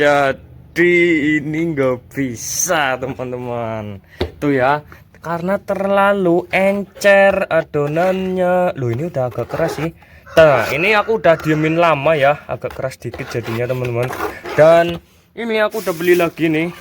jadi ini nggak bisa teman-teman. Tuh ya, karena terlalu encer adonannya. Loh, ini udah agak keras sih. Nah, ini aku udah diemin lama ya, agak keras dikit jadinya teman-teman. Dan ini aku udah beli lagi nih.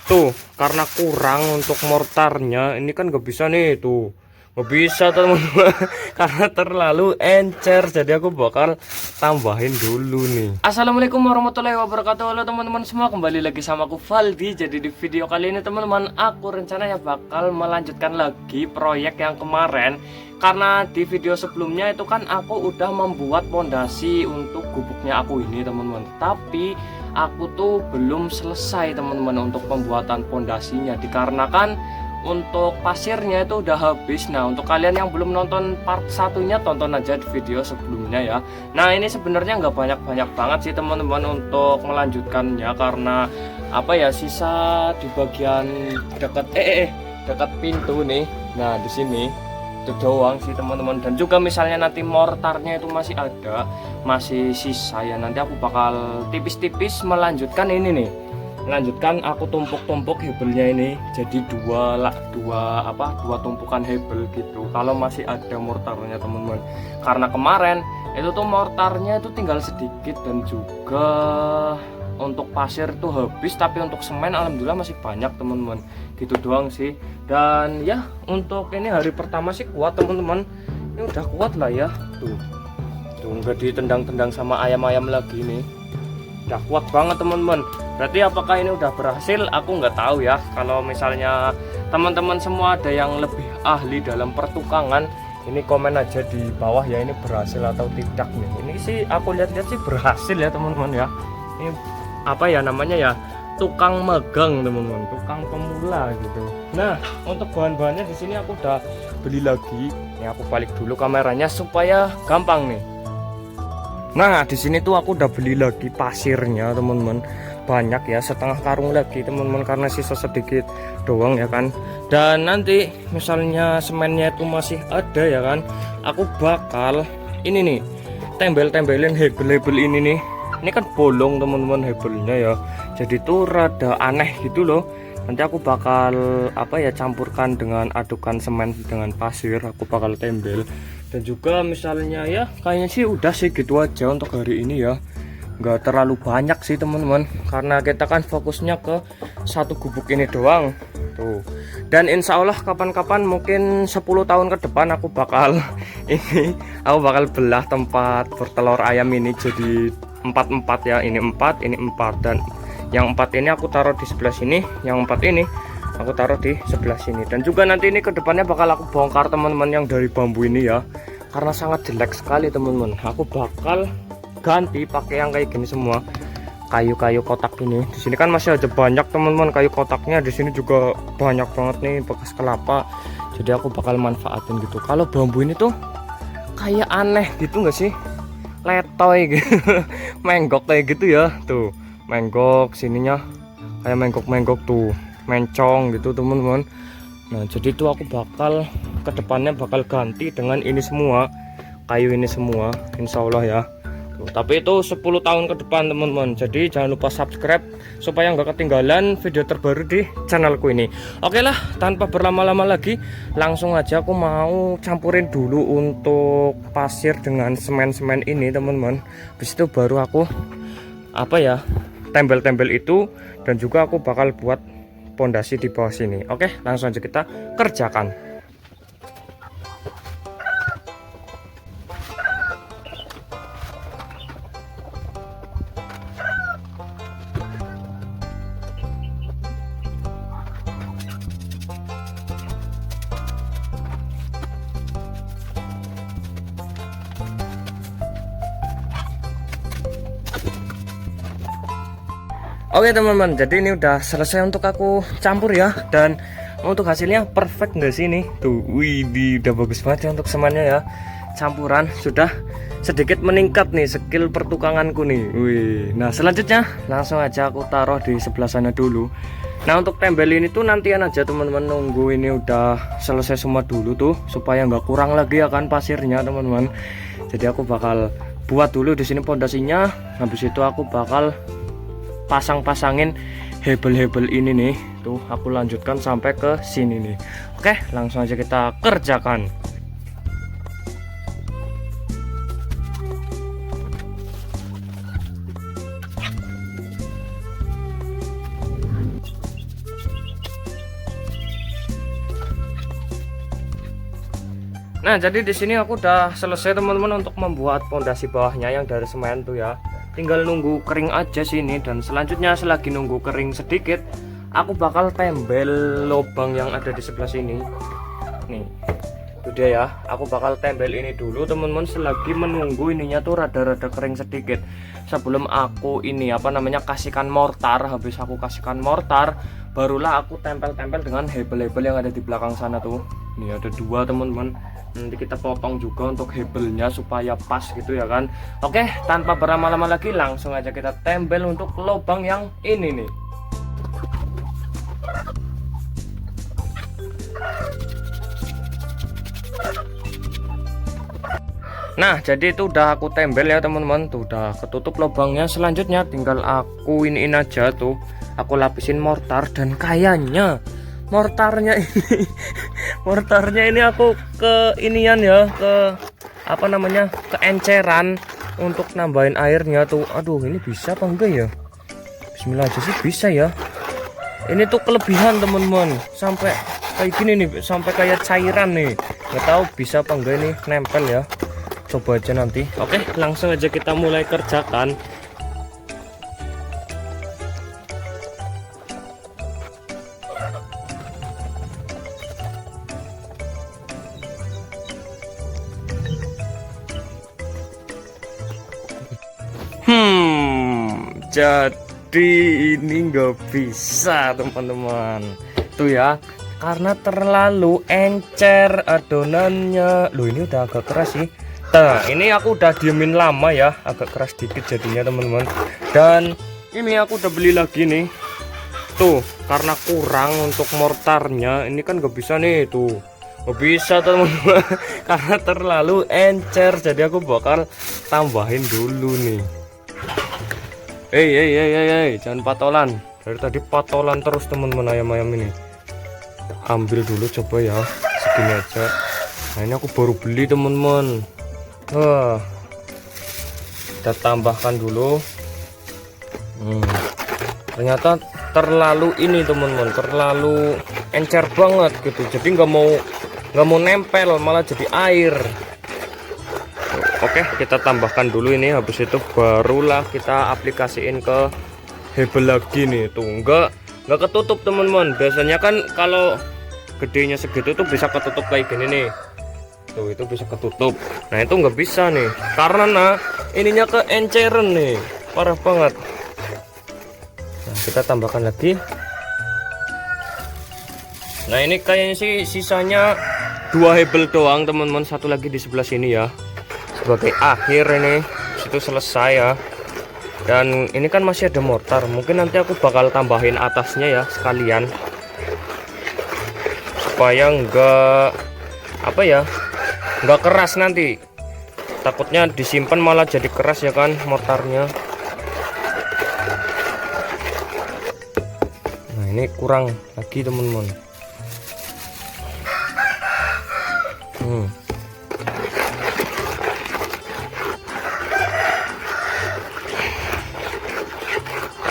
Tuh, karena kurang untuk mortarnya, ini kan nggak bisa nih tuh. Nggak bisa teman-teman karena terlalu encer, jadi aku bakal tambahin dulu nih. Assalamualaikum warahmatullahi wabarakatuh. Halo teman-teman semua, kembali lagi sama aku Valdi. Jadi di video kali ini teman-teman, aku rencananya bakal melanjutkan lagi proyek yang kemarin. Karena di video sebelumnya itu kan aku udah membuat pondasi untuk gubuknya aku ini teman-teman, tapi aku tuh belum selesai teman-teman untuk pembuatan pondasinya, dikarenakan untuk pasirnya itu udah habis. Nah, untuk kalian yang belum nonton part satunya, tonton aja di video sebelumnya ya. Nah, ini sebenarnya nggak banyak-banyak banget sih teman-teman untuk melanjutkannya, karena apa ya, sisa di bagian dekat dekat pintu nih. Nah, di sini itu doang sih teman-teman. Dan juga misalnya nanti mortarnya itu masih ada, masih sisa ya, nanti aku bakal tipis-tipis melanjutkan ini nih. Melanjutkan aku tumpuk-tumpuk hebelnya ini jadi dua tumpukan hebel gitu, kalau masih ada mortarnya teman-teman. Karena kemarin itu tuh mortarnya itu tinggal sedikit, dan juga untuk pasir tuh habis, tapi untuk semen alhamdulillah masih banyak teman-teman. Gitu doang sih. Dan ya, untuk ini hari pertama sih kuat teman-teman. Ini udah kuat lah ya. Tuh nggak ditendang-tendang sama ayam-ayam lagi nih. Udah kuat banget teman-teman. Berarti apakah ini udah berhasil? Aku nggak tahu ya. Kalau misalnya teman-teman semua ada yang lebih ahli dalam pertukangan, ini komen aja di bawah ya, ini berhasil atau tidak nih. Ini sih aku lihat-lihat sih berhasil ya teman-teman ya. Ini apa ya namanya ya, tukang magang teman-teman, tukang pemula gitu. Nah, untuk bahan-bahannya di sini aku udah beli lagi. Ini aku balik dulu kameranya supaya gampang nih. Nah, di sini tuh aku udah beli lagi pasirnya teman-teman. Banyak ya, setengah karung lagi teman-teman, karena sisa sedikit doang ya kan. Dan nanti misalnya semennya itu masih ada ya kan, aku bakal ini nih, tembel-tembelin hebel-hebel ini nih. Ini kan bolong teman-teman hebelnya ya, jadi tuh rada aneh gitu loh. Nanti aku bakal apa ya, campurkan dengan adukan semen dengan pasir, aku bakal tembel. Dan juga misalnya ya, kayaknya sih udah sih gitu aja untuk hari ini ya. Nggak terlalu banyak sih teman-teman, karena kita kan fokusnya ke satu gubuk ini doang tuh. Dan insya Allah kapan-kapan mungkin 10 tahun ke depan aku bakal aku bakal belah tempat bertelur ayam ini jadi 4-4 ya. Ini 4, ini 4, dan yang 4 ini aku taruh di sebelah sini, yang 4 ini aku taruh di sebelah sini. Dan juga nanti ini kedepannya bakal aku bongkar teman-teman yang dari bambu ini ya, karena sangat jelek sekali teman-teman. Aku bakal ganti pakai yang kayak gini semua, kayu-kayu kotak ini. Di sini kan masih ada banyak teman-teman kayu kotaknya. Di sini juga banyak banget nih bekas kelapa, jadi aku bakal manfaatin gitu. Kalau bambu ini tuh kayak aneh gitu nggak sih, letoy gitu menggok kayak gitu ya. Tuh menggok sininya kayak menggok tuh, mencong gitu teman-teman. Nah, jadi tuh aku bakal kedepannya bakal ganti dengan ini semua, kayu ini semua insya Allah ya. Tapi itu 10 tahun ke depan teman-teman. Jadi jangan lupa subscribe supaya nggak ketinggalan video terbaru di channelku ini. Oke lah, tanpa berlama-lama lagi, langsung aja aku mau campurin dulu untuk pasir dengan semen-semen ini teman-teman. Habis itu baru aku apa ya, tembel-tembel itu, dan juga aku bakal buat pondasi di bawah sini. Oke, langsung aja kita kerjakan. Oke teman-teman, jadi ini udah selesai untuk aku campur ya. Dan untuk hasilnya perfect nggak sih ini? Tuh, wih, udah bagus banget ya untuk semuanya ya. Campuran sudah sedikit meningkat nih skill pertukanganku nih. Wih, nah selanjutnya langsung aja aku taruh di sebelah sana dulu. Nah, untuk tembel ini tuh nantian aja teman-teman, nunggu ini udah selesai semua dulu tuh, supaya nggak kurang lagi ya kan pasirnya teman-teman. Jadi aku bakal buat dulu di sini pondasinya. Habis itu aku bakal pasang-pasangin hebel-hebel ini nih. Tuh aku lanjutkan sampai ke sini nih. Oke, langsung aja kita kerjakan. Nah, jadi di sini aku udah selesai teman-teman untuk membuat pondasi bawahnya yang dari semen tuh ya. Tinggal nunggu kering aja sini, dan selanjutnya selagi nunggu kering sedikit, aku bakal tembel lubang yang ada di sebelah sini. Nih, itu dia ya. Aku bakal tembel ini dulu teman-teman selagi menunggu ininya tuh rada-rada kering sedikit. Sebelum aku ini apa namanya kasihkan mortar, habis aku kasihkan mortar, barulah aku tempel-tempel dengan hebel-hebel yang ada di belakang sana tuh. Nih ada dua teman-teman. Nanti kita potong juga untuk hebelnya supaya pas gitu ya kan. Oke, tanpa berlama-lama lagi langsung aja kita tempel untuk lubang yang ini nih. Nah, jadi itu udah aku tembel ya teman-teman. Tuh udah ketutup lubangnya. Selanjutnya tinggal aku iniin aja tuh. Aku lapisin mortar, dan kayaknya mortarnya ini aku ke inian ya, ke apa namanya, ke enceran untuk nambahin airnya tuh. Aduh, ini bisa apa enggak ya? Bismillah aja sih bisa ya. Ini tuh kelebihan teman-teman, sampai kayak gini nih, sampai kayak cairan nih. Nggak tahu bisa apa enggak ini nempel ya. Coba aja nanti. Oke, langsung aja kita mulai kerjakan. Jadi ini nggak bisa teman-teman. Tuh ya, karena terlalu encer adonannya. Loh, ini udah agak keras sih. Nah, ini aku udah diemin lama ya, agak keras dikit jadinya teman-teman. Dan ini aku udah beli lagi nih. Tuh, karena kurang untuk mortarnya, ini kan nggak bisa nih tuh. Nggak bisa teman-teman, karena terlalu encer. Jadi aku bakal tambahin dulu nih. Jangan patolan. Dari tadi patolan terus teman-teman ayam-ayam ini. Ambil dulu coba ya, segini aja. Nah, ini aku baru beli teman-teman. Kita tambahkan dulu. Ternyata terlalu ini teman-teman, terlalu encer banget gitu. Jadi nggak mau nempel, malah jadi air. Oke, kita tambahkan dulu ini. Habis itu barulah kita aplikasiin ke hebel lagi nih. Tuh nggak ketutup teman-teman. Biasanya kan kalau gedenya segitu tuh bisa ketutup kayak gini nih. Tuh itu bisa ketutup. Nah itu nggak bisa nih, karena ininya keenceran nih, parah banget. Nah, kita tambahkan lagi. Nah ini kayaknya sih sisanya 2 hebel doang teman-teman. Satu lagi di sebelah sini ya, sebagai akhir ini. Situ selesai ya. Dan ini kan masih ada mortar, mungkin nanti aku bakal tambahin atasnya ya sekalian, supaya enggak apa ya, enggak keras nanti. Takutnya disimpan malah jadi keras ya kan mortarnya. Nah ini kurang lagi teman-teman.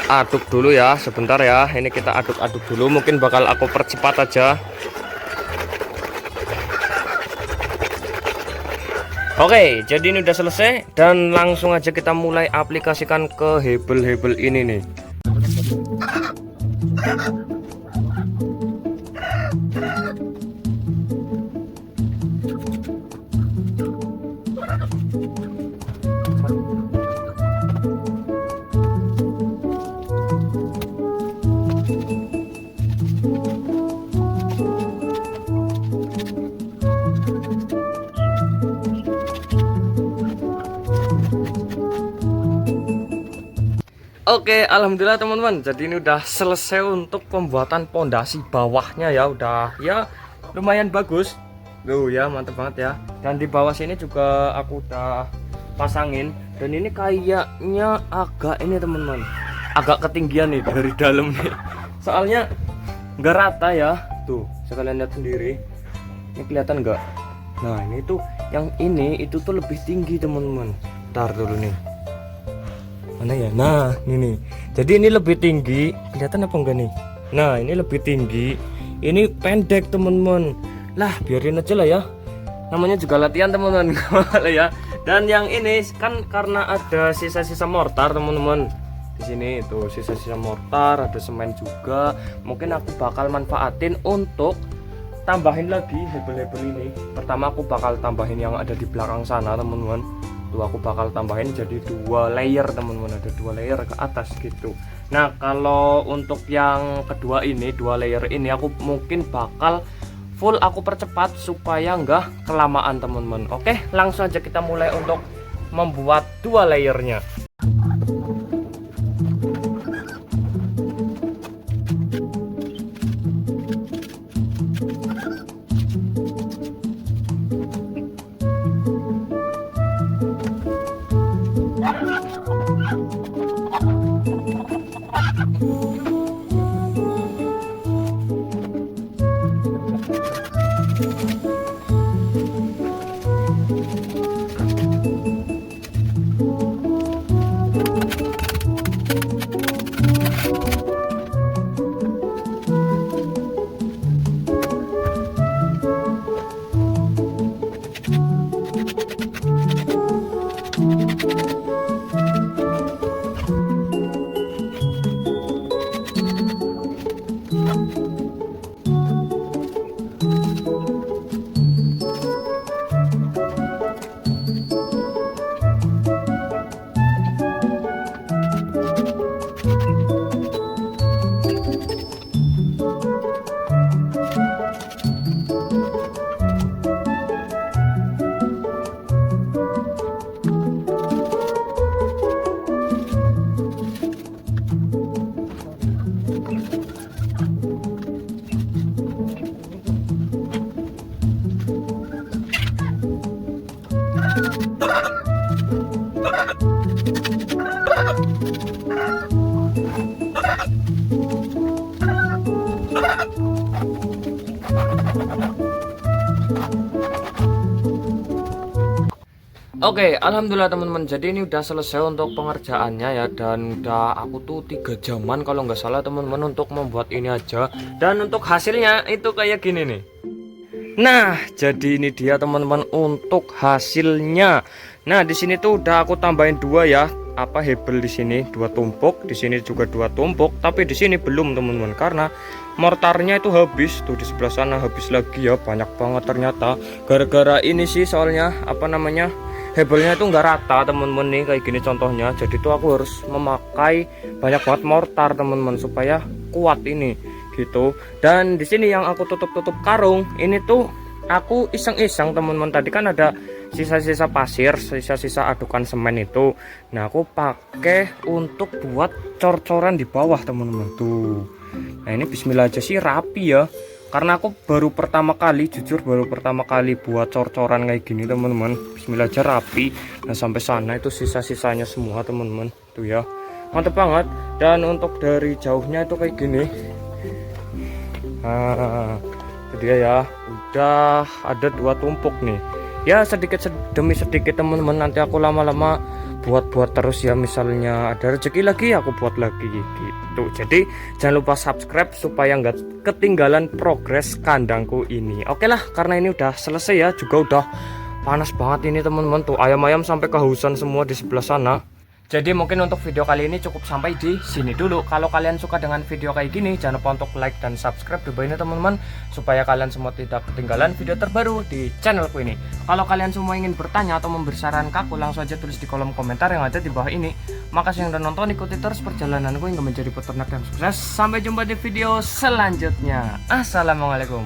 Aduk dulu ya sebentar ya. Ini kita aduk-aduk dulu, mungkin bakal aku percepat aja. Oke, jadi ini udah selesai, dan langsung aja kita mulai aplikasikan ke hebel-hebel ini nih. Oke, alhamdulillah teman-teman. Jadi ini udah selesai untuk pembuatan pondasi bawahnya ya. Udah ya lumayan bagus. Tuh ya, mantep banget ya. Dan di bawah sini juga aku udah pasangin. Dan ini kayaknya agak ini teman-teman, agak ketinggian nih dari dalam nih. Soalnya nggak rata ya. Tuh, sekalian lihat sendiri. Ini kelihatan nggak? Nah, ini tuh yang ini itu tuh lebih tinggi, teman-teman. Ntar dulu nih. Mana ya? Nah, ini nih. Jadi ini lebih tinggi. Kelihatan apa enggak nih? Nah, ini lebih tinggi. Ini pendek, teman-teman. Lah, biarin aja lah ya. Namanya juga latihan, teman-teman. Ya. Dan yang ini kan karena ada sisa-sisa mortar, teman-teman. Di sini itu sisa-sisa mortar, ada semen juga. Mungkin aku bakal manfaatin untuk tambahin lagi hebel-hebel ini. Pertama aku bakal tambahin yang ada di belakang sana, teman-teman. Tuh aku bakal tambahin jadi 2 layer, teman-teman. Ada 2 layer ke atas gitu. Nah, kalau untuk yang kedua ini, 2 layer ini aku mungkin bakal full aku percepat supaya enggak kelamaan, teman-teman. Oke, langsung aja kita mulai untuk membuat 2 layernya. Oke, alhamdulillah teman-teman. Jadi ini udah selesai untuk pengerjaannya ya. Dan udah aku tuh 3 jaman kalau nggak salah, teman-teman, untuk membuat ini aja. Dan untuk hasilnya itu kayak gini nih. Nah, jadi ini dia, teman-teman, untuk hasilnya. Nah, di sini tuh udah aku tambahin 2 ya. Apa hebel di sini 2 tumpuk, di sini juga 2 tumpuk. Tapi di sini belum, teman-teman, karena mortarnya itu habis. Tuh di sebelah sana habis lagi ya. Banyak banget ternyata. Gara-gara ini sih, soalnya apa namanya, hebelnya itu nggak rata, temen-temen, nih kayak gini contohnya. Jadi tuh aku harus memakai banyak banget mortar, temen-temen, supaya kuat ini gitu. Dan di sini yang aku tutup karung ini tuh aku iseng-iseng, temen-temen. Tadi kan ada sisa-sisa pasir, sisa-sisa adukan semen itu. Nah, aku pakai untuk buat cor-coran di bawah, temen-temen, tuh. Nah, ini bismillah aja sih rapi ya. Karena aku baru pertama kali, jujur baru pertama kali buat cor-coran kayak gini, teman-teman. Bismillah aja rapi. Nah, sampai sana itu sisa-sisanya semua, teman-teman. Tuh ya, mantep banget. Dan untuk dari jauhnya itu kayak gini. Nah, itu dia ya. Udah ada 2 tumpuk nih. Ya, sedikit demi sedikit, teman-teman. Nanti aku lama-lama buat terus ya. Misalnya ada rezeki lagi aku buat lagi gitu. Jadi jangan lupa subscribe supaya nggak ketinggalan progres kandangku ini. Oke lah, karena ini udah selesai ya, juga udah panas banget ini, teman-teman. Tuh ayam-ayam sampai kehausan semua di sebelah sana. Jadi mungkin untuk video kali ini cukup sampai di sini dulu. Kalau kalian suka dengan video kayak gini, jangan lupa untuk like dan subscribe di bawah ini, teman-teman, supaya kalian semua tidak ketinggalan video terbaru di channelku ini. Kalau kalian semua ingin bertanya atau memberi saran ke aku, langsung aja tulis di kolom komentar yang ada di bawah ini. Makasih yang udah nonton, ikuti terus perjalananku hingga menjadi peternak yang sukses. Sampai jumpa di video selanjutnya. Assalamualaikum.